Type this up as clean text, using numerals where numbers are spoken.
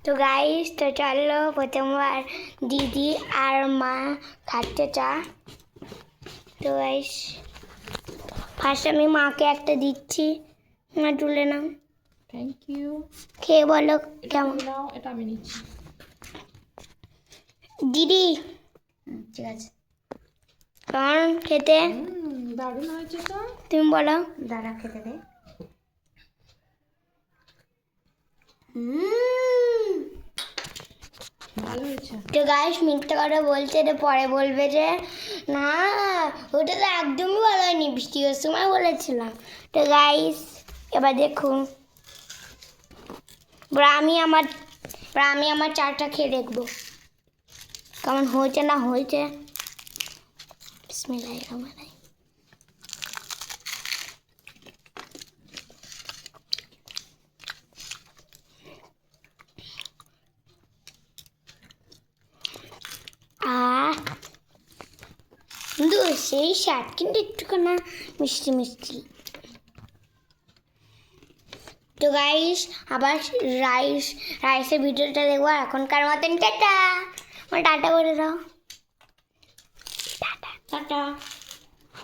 তো গাইস, তো চলো প্রথমবার দিদি আর মা খাচ্ছে চা। তো গাইস, ফার্স্ট আমি মাকে একটা দিচ্ছি, মা তুলে নাও। Thank you. খেয়ে বলো কেমন। নাও, এটা আমি নিচ্ছি। দিদি ঠিক আছে, কেমন খেতে? দারুণ হয়েছে তো। তুমি বলো। দাদা খেতে দে। ভালো হয়েছে। তো গাইস, মিথ্যে কথা বলছে, তো পরে বলবে যে না ওটা তো একদমই ভালো হয়নি, বৃষ্টির সময় বলেছিলাম। তো গাইস, এবার দেখুন, আমি আমার চাটা খেয়ে দেখবো কেমন হয়েছে না হয়েছে। বিসমিল্লাহির রহমানির রহিম। কিন্তু সেই স্বাদ, কিন্তু একটুখানা মিষ্টি মিষ্টি। তো গাইস, আবার রাইসের ভিডিওটা দেখবো। এখনকার মতন টাটা। টাটা করে দাও। Tata tata.